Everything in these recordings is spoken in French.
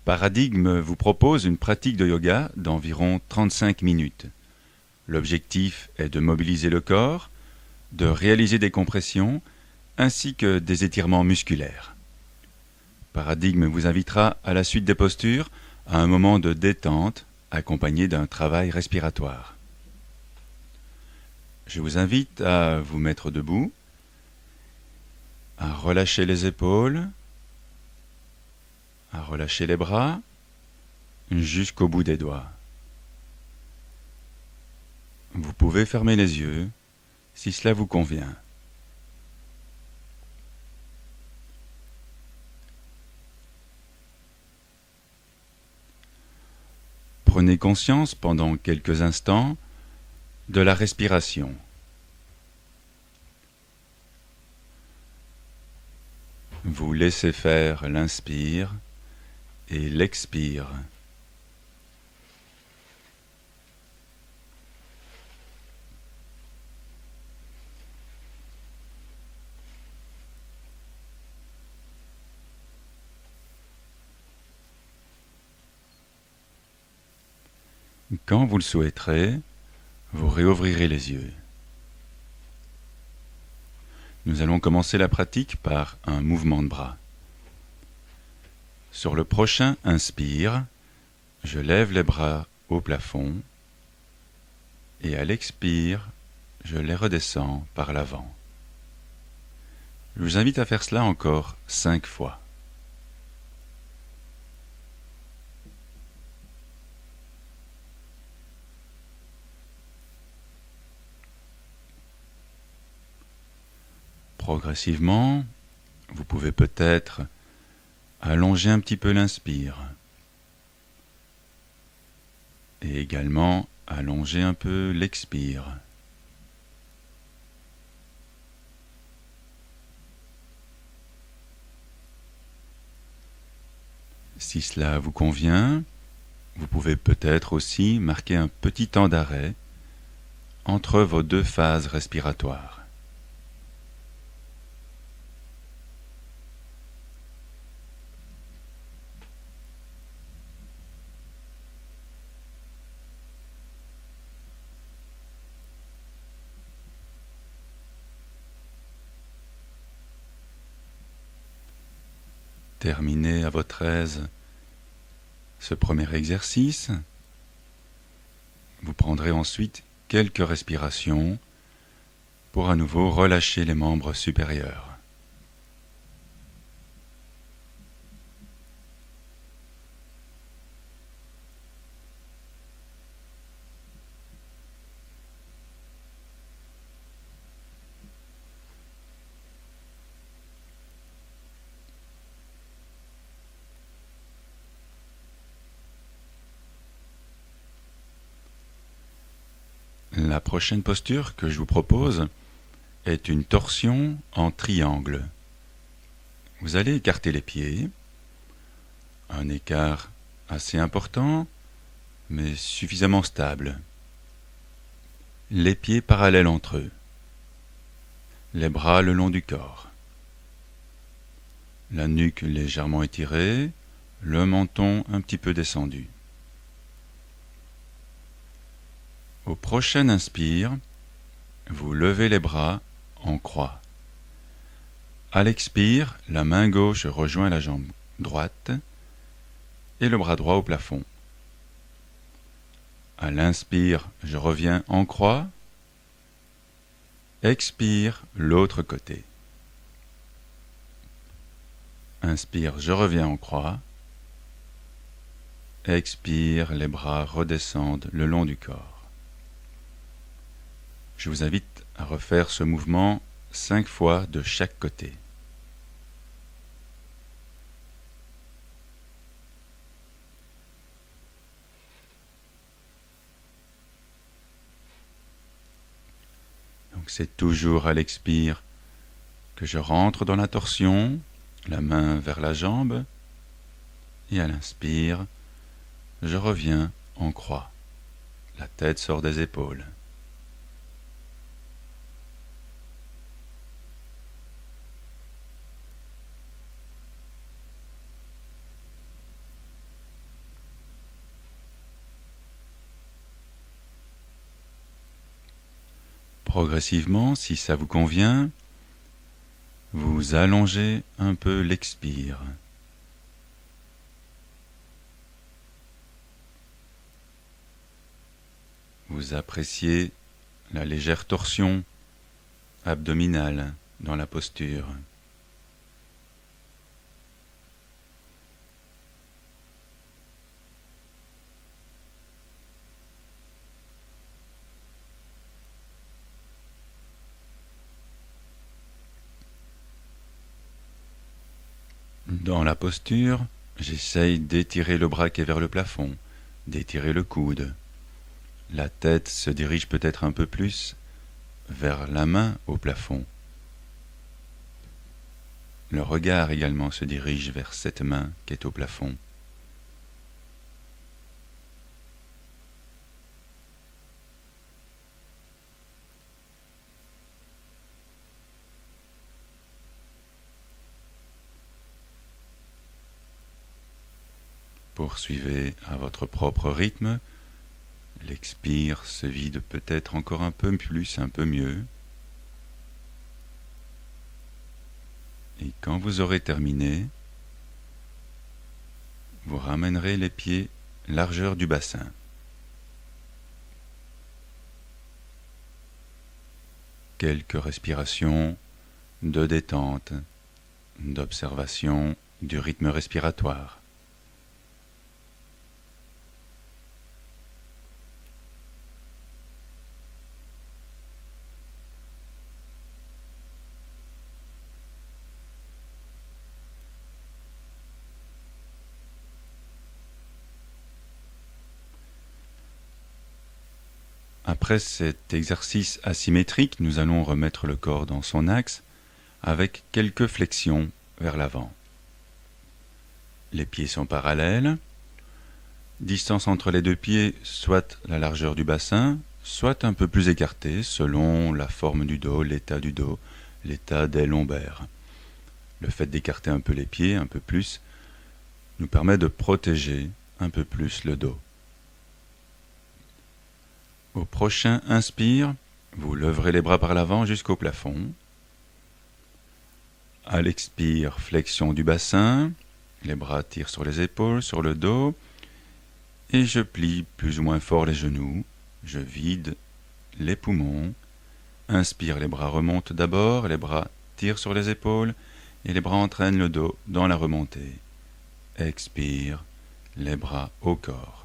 Paradigme vous propose une pratique de yoga d'environ 35 minutes. L'objectif est de mobiliser le corps, de réaliser des compressions ainsi que des étirements musculaires. Paradigme vous invitera à la suite des postures à un moment de détente accompagné d'un travail respiratoire. Je vous invite à vous mettre debout, à relâcher les épaules, à relâcher les bras jusqu'au bout des doigts. Vous pouvez fermer les yeux si cela vous convient. Prenez conscience pendant quelques instants de la respiration. Vous laissez faire l'inspire et l'expire. Quand vous le souhaiterez, vous réouvrirez les yeux. Nous allons commencer la pratique par un mouvement de bras. Sur le prochain inspire, je lève les bras au plafond et à l'expire, je les redescends par l'avant. Je vous invite à faire cela encore 5 fois. Progressivement, vous pouvez peut-être allonger un petit peu l'inspire et également allonger un peu l'expire. Si cela vous convient, vous pouvez peut-être aussi marquer un petit temps d'arrêt entre vos 2 phases respiratoires. Terminez à votre aise ce premier exercice. Vous prendrez ensuite quelques respirations pour à nouveau relâcher les membres supérieurs. La prochaine posture que je vous propose est une torsion en triangle. Vous allez écarter les pieds, un écart assez important, mais suffisamment stable. Les pieds parallèles entre eux, les bras le long du corps, la nuque légèrement étirée, le menton un petit peu descendu. Au prochain inspire, vous levez les bras en croix. À l'expire, la main gauche rejoint la jambe droite et le bras droit au plafond. À l'inspire, je reviens en croix. Expire, l'autre côté. Inspire, je reviens en croix. Expire, les bras redescendent le long du corps. Je vous invite à refaire ce mouvement 5 fois de chaque côté. Donc c'est toujours à l'expire que je rentre dans la torsion, la main vers la jambe, et à l'inspire, je reviens en croix. La tête sort des épaules. Progressivement, si ça vous convient, vous allongez un peu l'expire. Vous appréciez la légère torsion abdominale dans la posture. Dans la posture, j'essaye d'étirer le bras qui est vers le plafond, d'étirer le coude. La tête se dirige peut-être un peu plus vers la main au plafond. Le regard également se dirige vers cette main qui est au plafond. Poursuivez à votre propre rythme. L'expire se vide peut-être encore un peu plus, un peu mieux. Et quand vous aurez terminé, vous ramènerez les pieds largeur du bassin. Quelques respirations de détente, d'observation du rythme respiratoire. Après cet exercice asymétrique, nous allons remettre le corps dans son axe avec quelques flexions vers l'avant. Les pieds sont parallèles. Distance entre les deux pieds, soit la largeur du bassin, soit un peu plus écartée selon la forme du dos, l'état des lombaires. Le fait d'écarter un peu les pieds, un peu plus, nous permet de protéger un peu plus le dos. Au prochain inspire, vous leverez les bras par l'avant jusqu'au plafond. À l'expire, flexion du bassin, les bras tirent sur les épaules, sur le dos, et je plie plus ou moins fort les genoux, je vide les poumons. Inspire, les bras remontent d'abord, les bras tirent sur les épaules, et les bras entraînent le dos dans la remontée. Expire, les bras au corps.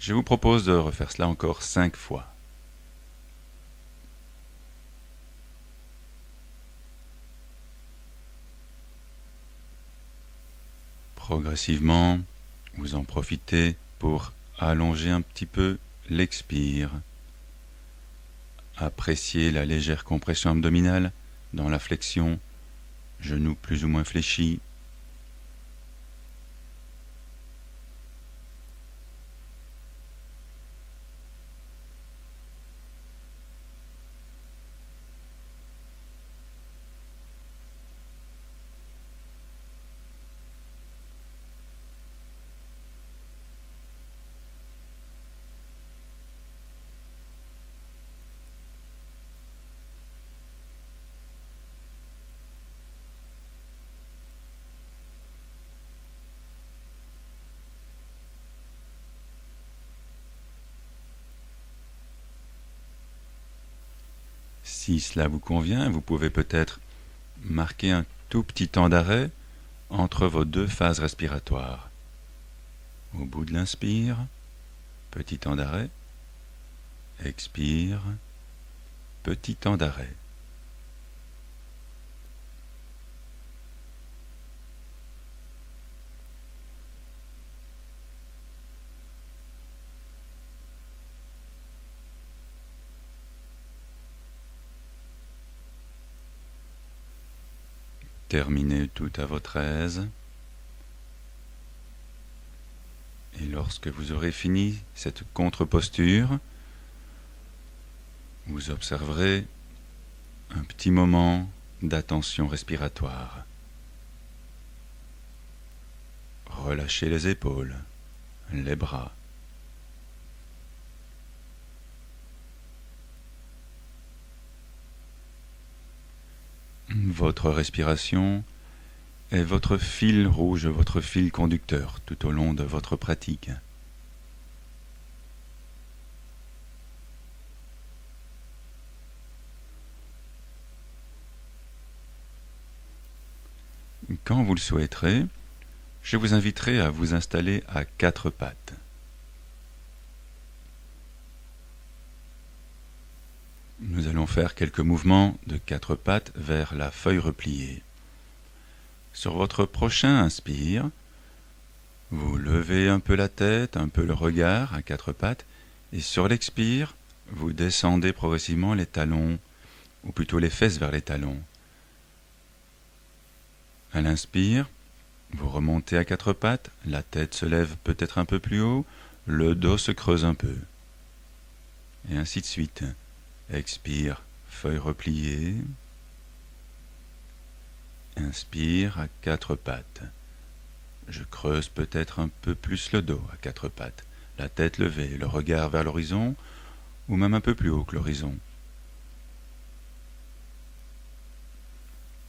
Je vous propose de refaire cela encore 5 fois. Progressivement, vous en profitez pour allonger un petit peu l'expire. Appréciez la légère compression abdominale dans la flexion, genoux plus ou moins fléchis. Si cela vous convient, vous pouvez peut-être marquer un tout petit temps d'arrêt entre vos deux phases respiratoires. Au bout de l'inspire, petit temps d'arrêt, expire, petit temps d'arrêt. Terminez tout à votre aise. Et lorsque vous aurez fini cette contre-posture, vous observerez un petit moment d'attention respiratoire. Relâchez les épaules, les bras. Votre respiration est votre fil rouge, votre fil conducteur tout au long de votre pratique. Quand vous le souhaiterez, je vous inviterai à vous installer à quatre pattes. Nous allons faire quelques mouvements de quatre pattes vers la feuille repliée. Sur votre prochain inspire, vous levez un peu la tête, un peu le regard à quatre pattes, et sur l'expire, vous descendez progressivement les talons, ou plutôt les fesses vers les talons. À l'inspire, vous remontez à quatre pattes, la tête se lève peut-être un peu plus haut, le dos se creuse un peu. Et ainsi de suite. Expire, feuille repliée. Inspire à quatre pattes. Je creuse peut-être un peu plus le dos à quatre pattes, la tête levée, le regard vers l'horizon, ou même un peu plus haut que l'horizon.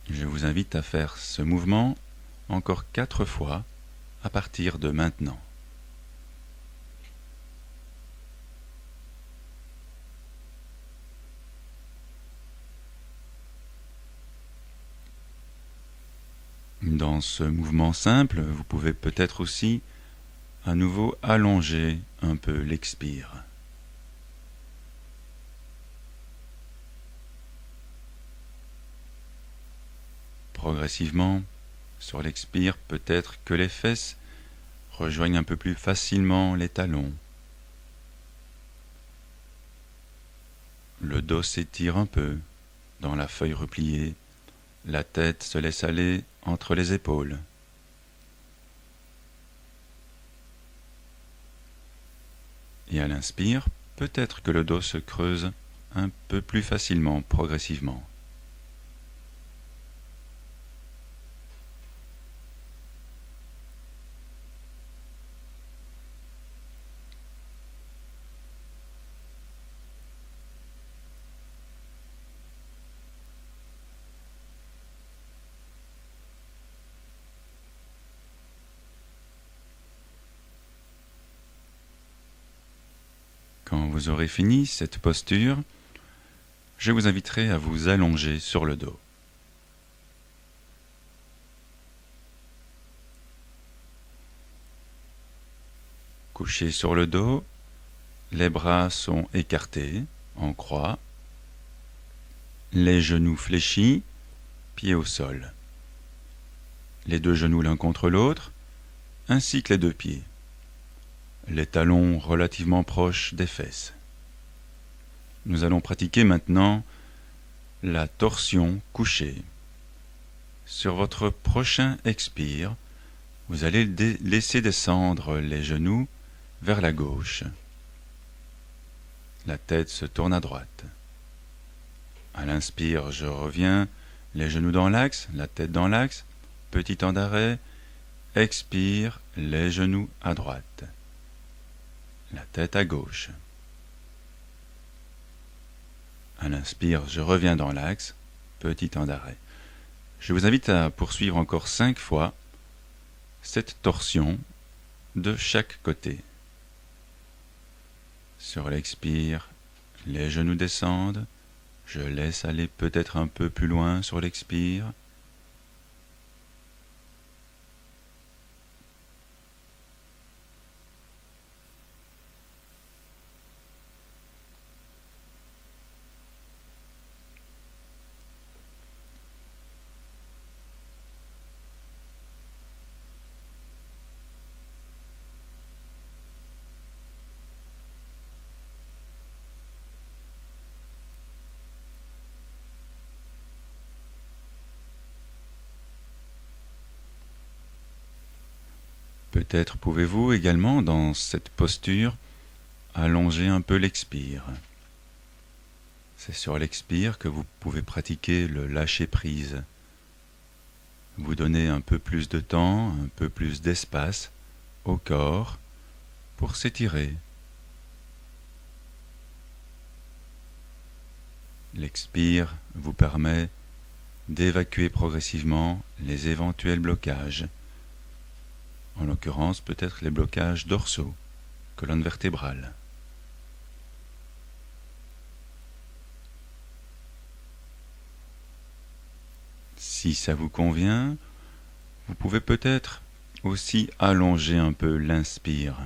Je vous invite à faire ce mouvement encore 4 fois à partir de maintenant. Dans ce mouvement simple, vous pouvez peut-être aussi à nouveau allonger un peu l'expire. Progressivement, sur l'expire, peut-être que les fesses rejoignent un peu plus facilement les talons. Le dos s'étire un peu dans la feuille repliée. La tête se laisse aller entre les épaules. Et à l'inspire, peut-être que le dos se creuse un peu plus facilement, progressivement. Quand vous aurez fini cette posture, je vous inviterai à vous allonger sur le dos. Couché sur le dos, les bras sont écartés en croix, les genoux fléchis, pieds au sol. Les deux genoux l'un contre l'autre, ainsi que les deux pieds. Les talons relativement proches des fesses. Nous allons pratiquer maintenant la torsion couchée. Sur votre prochain expire, vous allez laisser descendre les genoux vers la gauche. La tête se tourne à droite. À l'inspire, je reviens, les genoux dans l'axe, la tête dans l'axe, petit temps d'arrêt, expire, les genoux à droite. La tête à gauche. À l'inspire, je reviens dans l'axe, petit temps d'arrêt. Je vous invite à poursuivre encore 5 fois cette torsion de chaque côté. Sur l'expire, les genoux descendent, je laisse aller peut-être un peu plus loin sur l'expire. Peut-être pouvez-vous également, dans cette posture, allonger un peu l'expire. C'est sur l'expire que vous pouvez pratiquer le lâcher-prise. Vous donnez un peu plus de temps, un peu plus d'espace au corps pour s'étirer. L'expire vous permet d'évacuer progressivement les éventuels blocages, en l'occurrence peut-être les blocages dorsaux, colonne vertébrale. Si ça vous convient, vous pouvez peut-être aussi allonger un peu l'inspire.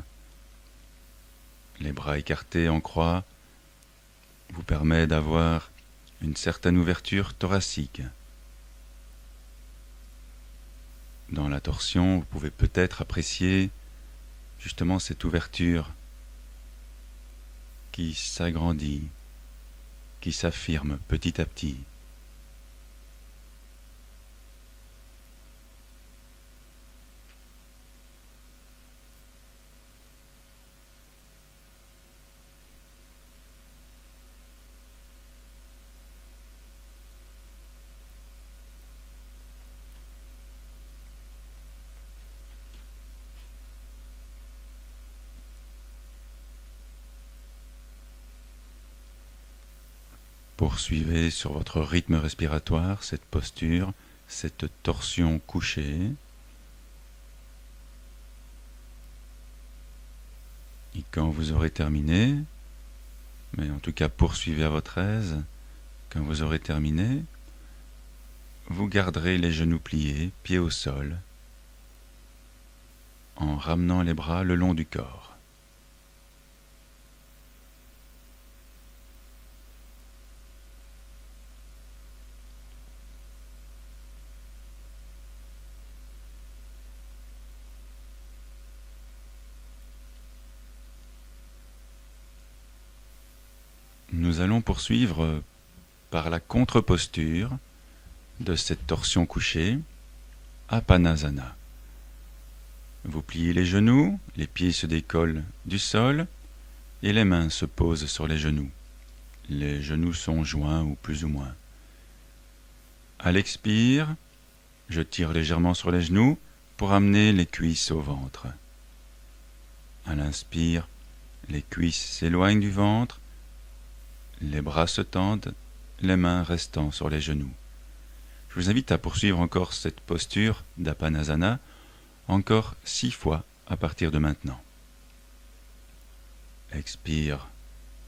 Les bras écartés en croix vous permet d'avoir une certaine ouverture thoracique. Dans la torsion, vous pouvez peut-être apprécier justement cette ouverture qui s'agrandit, qui s'affirme petit à petit. Poursuivez sur votre rythme respiratoire cette posture, cette torsion couchée. Et quand vous aurez terminé, mais en tout cas poursuivez à votre aise, quand vous aurez terminé, vous garderez les genoux pliés, pieds au sol, en ramenant les bras le long du corps. Nous allons poursuivre par la contre-posture de cette torsion couchée, Apanasana. Vous pliez les genoux, les pieds se décollent du sol et les mains se posent sur les genoux. Les genoux sont joints ou plus ou moins. À l'expire, je tire légèrement sur les genoux pour amener les cuisses au ventre. À l'inspire, les cuisses s'éloignent du ventre, les bras se tendent, les mains restant sur les genoux. Je vous invite à poursuivre encore cette posture d'Apanasana, encore 6 fois à partir de maintenant. Expire,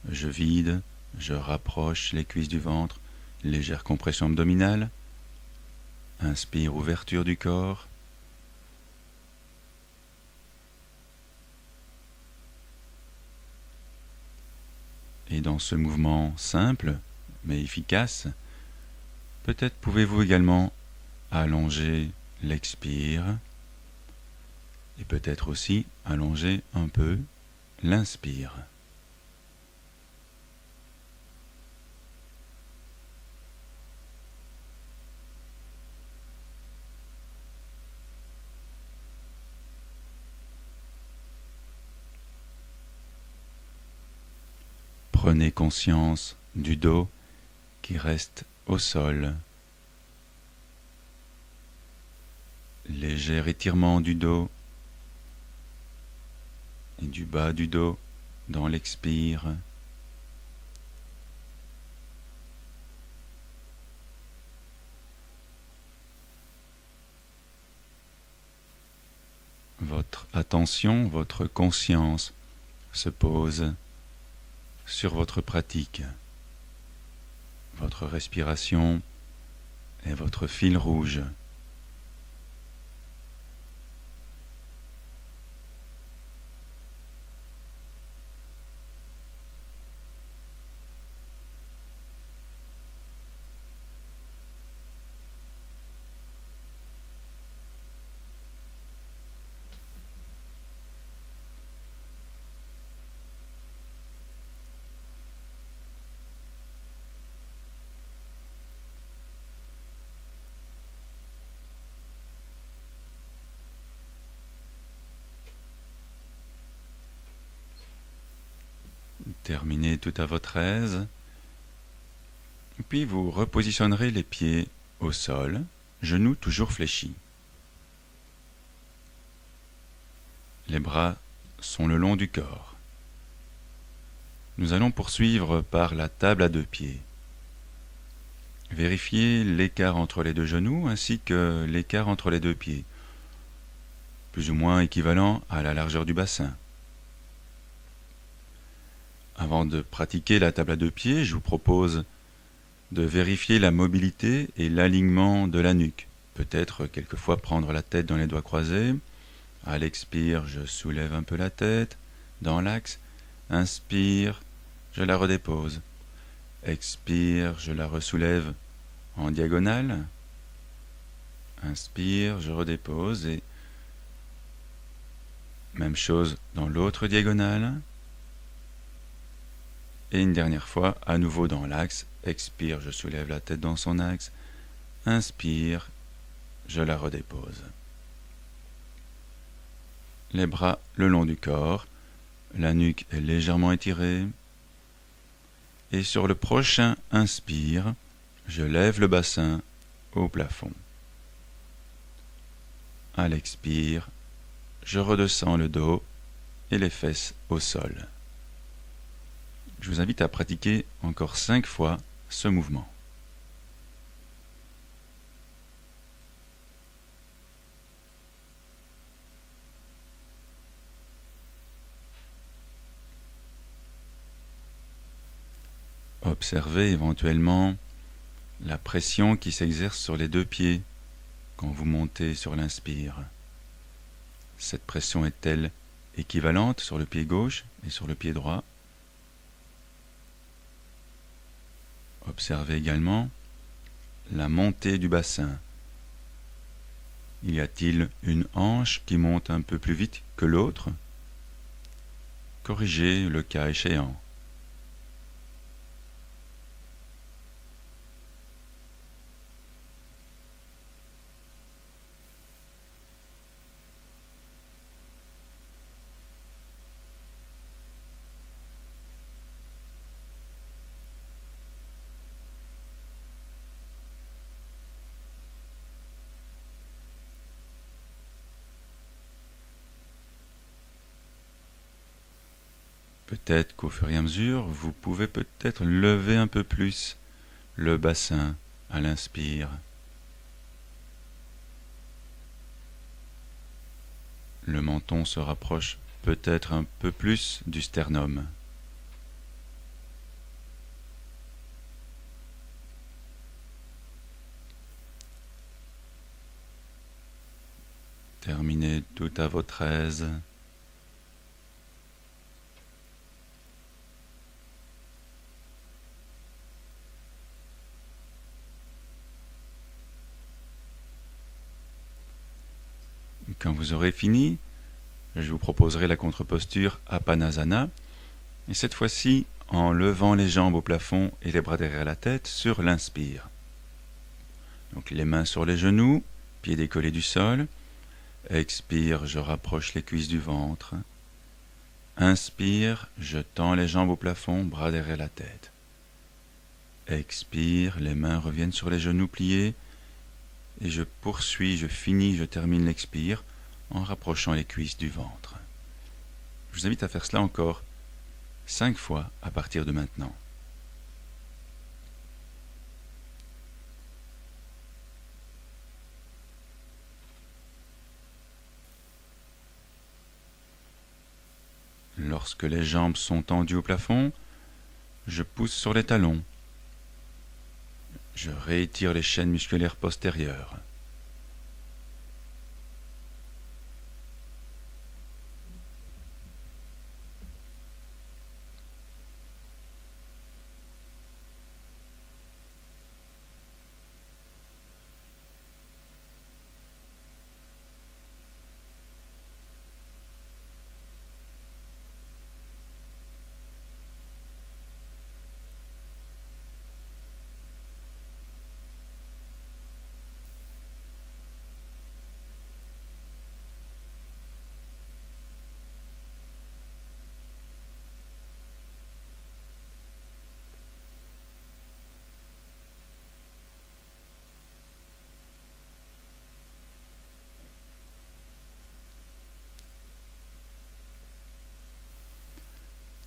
je vide, je rapproche les cuisses du ventre, légère compression abdominale. Inspire, ouverture du corps. Et dans ce mouvement simple, mais efficace, peut-être pouvez-vous également allonger l'expire et peut-être aussi allonger un peu l'inspire. Prenez conscience du dos qui reste au sol. Léger étirement du dos et du bas du dos dans l'expire. Votre attention, votre conscience se pose sur votre pratique. Votre respiration est votre fil rouge. Terminez tout à votre aise. Puis vous repositionnerez les pieds au sol, genoux toujours fléchis. Les bras sont le long du corps. Nous allons poursuivre par la table à 2 pieds. Vérifiez l'écart entre les deux genoux ainsi que l'écart entre les deux pieds, plus ou moins équivalent à la largeur du bassin. Avant de pratiquer la table à deux pieds, je vous propose de vérifier la mobilité et l'alignement de la nuque. Peut-être quelquefois prendre la tête dans les doigts croisés. À l'expire, je soulève un peu la tête dans l'axe. Inspire, je la redépose. Expire, je la ressoulève en diagonale. Inspire, je redépose et même chose dans l'autre diagonale. Et une dernière fois, à nouveau dans l'axe. Expire, je soulève la tête dans son axe. Inspire, je la redépose. Les bras le long du corps. La nuque est légèrement étirée. Et sur le prochain inspire, je lève le bassin au plafond. À l'expire, je redescends le dos et les fesses au sol. Je vous invite à pratiquer encore 5 fois ce mouvement. Observez éventuellement la pression qui s'exerce sur les deux pieds quand vous montez sur l'inspire. Cette pression est-elle équivalente sur le pied gauche et sur le pied droit? Observez également la montée du bassin. Y a-t-il une hanche qui monte un peu plus vite que l'autre? Corrigez le cas échéant. Peut-être qu'au fur et à mesure, vous pouvez peut-être lever un peu plus le bassin à l'inspire. Le menton se rapproche peut-être un peu plus du sternum. Terminez tout à votre aise. Quand vous aurez fini, je vous proposerai la contre-posture Apanasana, et cette fois-ci en levant les jambes au plafond et les bras derrière la tête sur l'inspire. Donc les mains sur les genoux, pieds décollés du sol. Expire, je rapproche les cuisses du ventre. Inspire, je tends les jambes au plafond, bras derrière la tête. Expire, les mains reviennent sur les genoux pliés. Et je poursuis, je finis, je termine l'expire en rapprochant les cuisses du ventre. Je vous invite à faire cela encore 5 fois à partir de maintenant. Lorsque les jambes sont tendues au plafond, je pousse sur les talons. Je réétire les chaînes musculaires postérieures.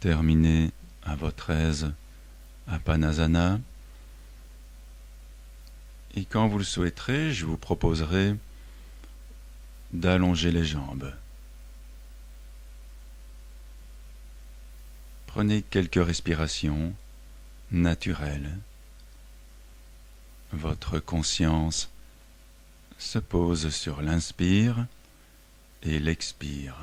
Terminez à votre aise Apanasana. Et quand vous le souhaiterez, je vous proposerai d'allonger les jambes. Prenez quelques respirations naturelles. Votre conscience se pose sur l'inspire et l'expire.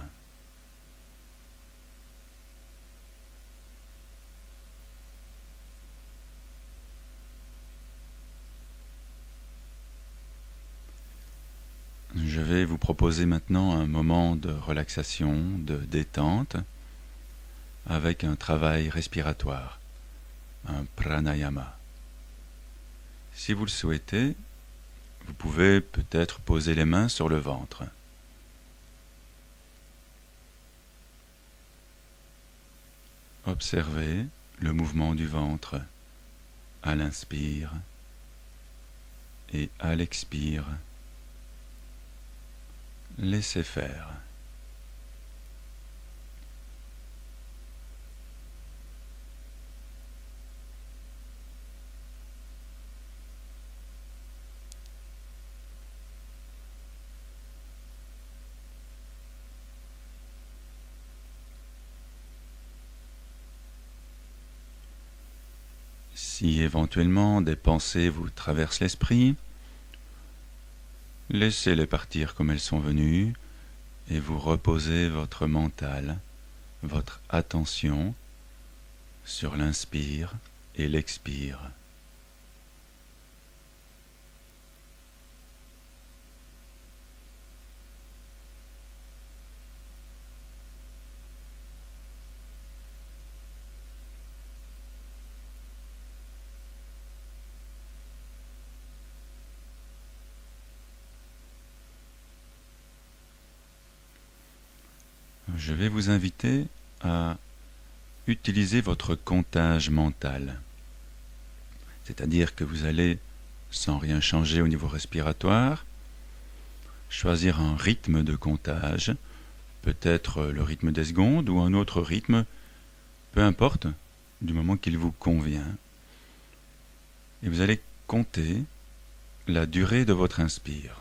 Je vais vous proposer maintenant un moment de relaxation, de détente, avec un travail respiratoire, un pranayama. Si vous le souhaitez, vous pouvez peut-être poser les mains sur le ventre. Observez le mouvement du ventre à l'inspire et à l'expire. Laissez faire. Si éventuellement des pensées vous traversent l'esprit, laissez-les partir comme elles sont venues et vous reposez votre mental, votre attention sur l'inspire et l'expire. Je vais vous inviter à utiliser votre comptage mental. C'est-à-dire que vous allez, sans rien changer au niveau respiratoire, choisir un rythme de comptage, peut-être le rythme des secondes ou un autre rythme, peu importe, du moment qu'il vous convient. Et vous allez compter la durée de votre inspire.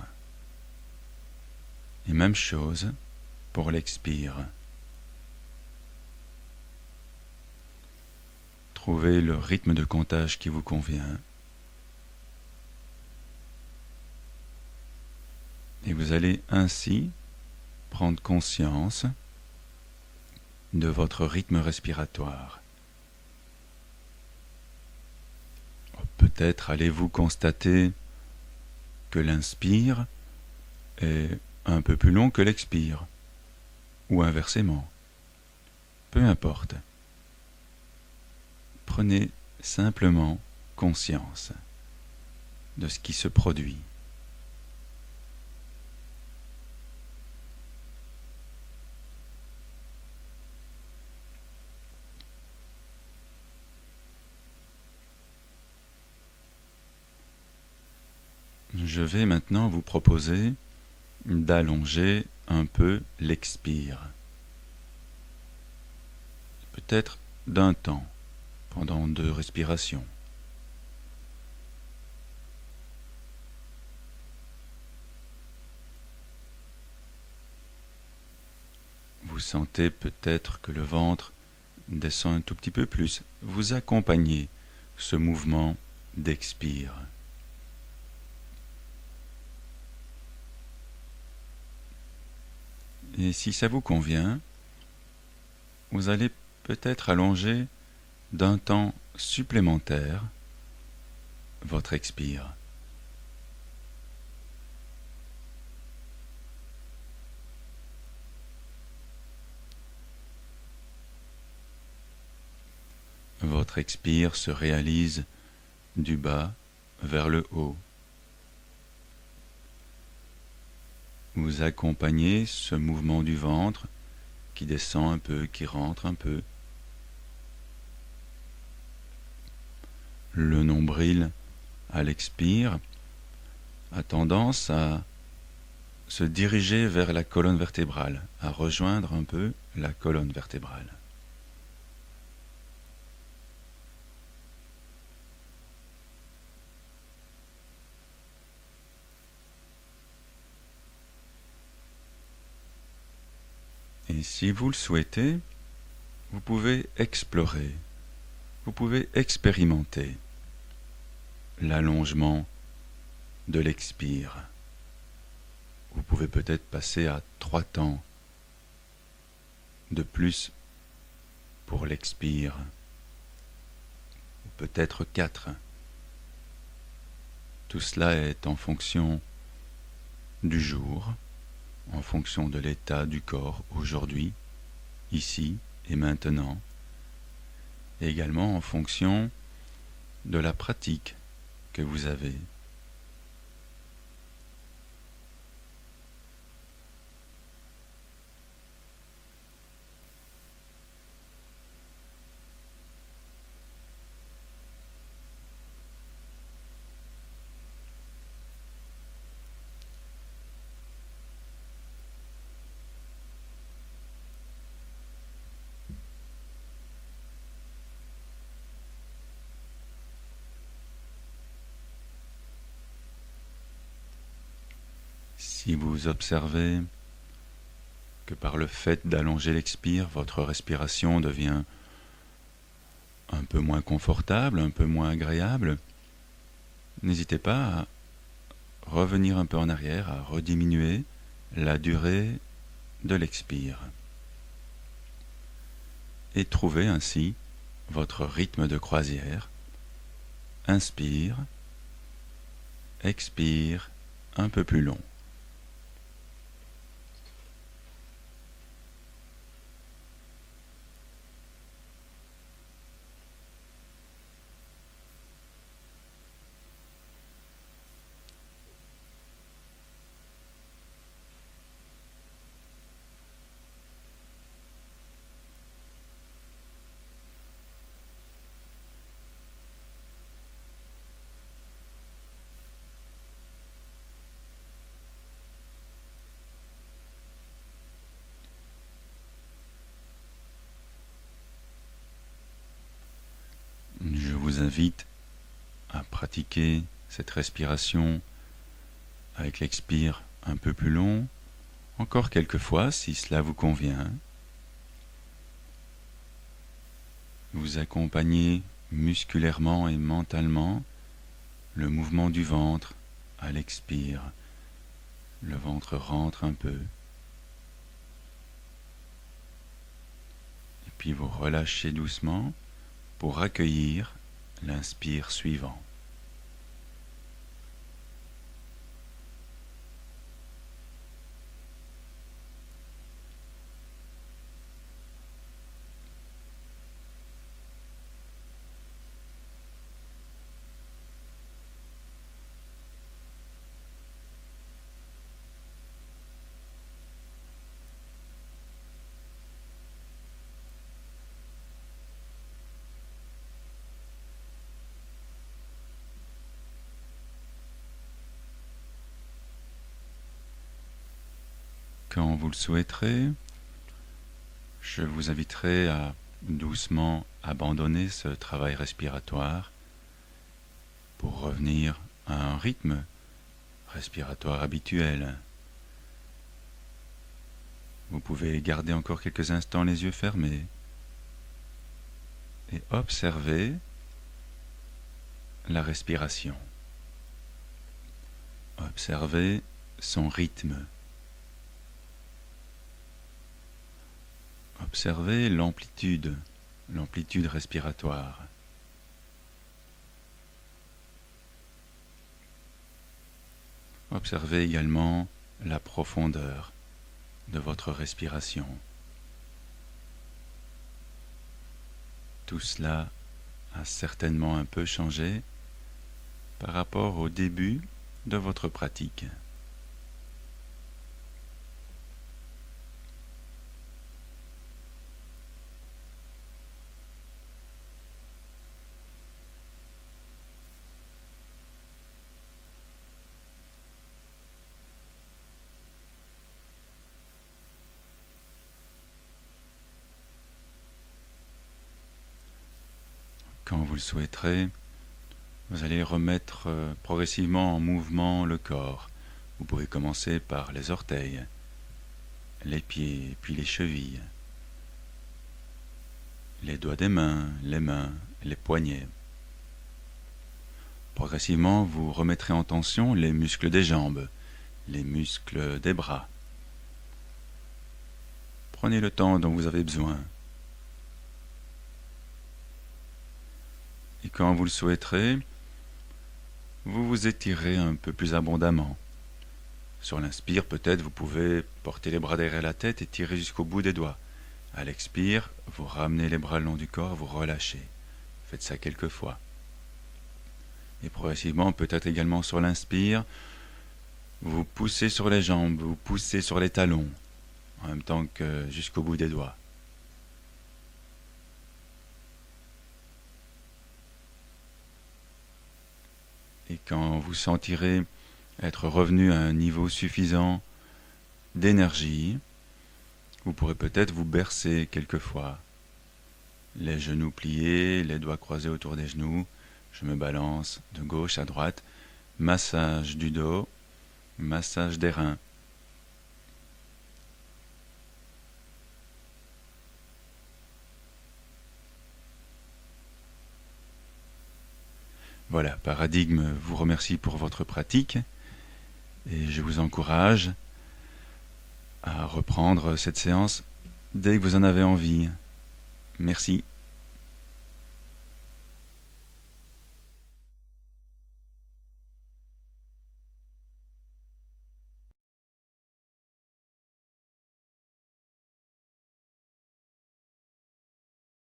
Et même chose pour l'expire. Trouvez le rythme de comptage qui vous convient. Et vous allez ainsi prendre conscience de votre rythme respiratoire. Peut-être allez-vous constater que l'inspire est un peu plus long que l'expire, ou inversement. Peu importe. Prenez simplement conscience de ce qui se produit. Je vais maintenant vous proposer d'allonger un peu l'expire. Peut-être d'un temps, pendant 2 respirations. Vous sentez peut-être que le ventre descend un tout petit peu plus. Vous accompagnez ce mouvement d'expire. Et si ça vous convient, vous allez peut-être allonger d'un temps supplémentaire votre expire. Votre expire se réalise du bas vers le haut. Vous accompagnez ce mouvement du ventre qui descend un peu, qui rentre un peu. Le nombril, à l'expire, a tendance à se diriger vers la colonne vertébrale, à rejoindre un peu la colonne vertébrale. Et si vous le souhaitez, vous pouvez explorer, vous pouvez expérimenter l'allongement de l'expire. Vous pouvez peut-être passer à 3 temps de plus pour l'expire, ou peut-être 4. Tout cela est en fonction du jour, en fonction de l'état du corps aujourd'hui, ici et maintenant, et également en fonction de la pratique que vous avez. Si vous observez que par le fait d'allonger l'expire, votre respiration devient un peu moins confortable, un peu moins agréable, n'hésitez pas à revenir un peu en arrière, à rediminuer la durée de l'expire. Et trouvez ainsi votre rythme de croisière. Inspire, expire, un peu plus long. Je vous invite à pratiquer cette respiration avec l'expire un peu plus long, encore quelques fois si cela vous convient. Vous accompagnez musculairement et mentalement le mouvement du ventre à l'expire. Le ventre rentre un peu. Et puis vous relâchez doucement pour accueillir l'inspire suivant. Quand vous le souhaiterez, je vous inviterai à doucement abandonner ce travail respiratoire pour revenir à un rythme respiratoire habituel. Vous pouvez garder encore quelques instants les yeux fermés et observer la respiration. Observez son rythme. Observez l'amplitude respiratoire. Observez également la profondeur de votre respiration. Tout cela a certainement un peu changé par rapport au début de votre pratique. Quand vous le souhaiterez, vous allez remettre progressivement en mouvement le corps. Vous pouvez commencer par les orteils, les pieds, puis les chevilles, les doigts des mains, les poignets. Progressivement, vous remettrez en tension les muscles des jambes, les muscles des bras. Prenez le temps dont vous avez besoin. Et quand vous le souhaiterez, vous vous étirez un peu plus abondamment. Sur l'inspire, peut-être vous pouvez porter les bras derrière la tête et tirer jusqu'au bout des doigts. À l'expire, vous ramenez les bras le long du corps, vous relâchez. Faites ça quelques fois. Et progressivement, peut-être également sur l'inspire, vous poussez sur les jambes, vous poussez sur les talons, en même temps que jusqu'au bout des doigts. Et quand vous sentirez être revenu à un niveau suffisant d'énergie, vous pourrez peut-être vous bercer quelquefois. Les genoux pliés, les doigts croisés autour des genoux, je me balance de gauche à droite, massage du dos, massage des reins. Voilà, Paradigme vous remercie pour votre pratique et je vous encourage à reprendre cette séance dès que vous en avez envie. Merci.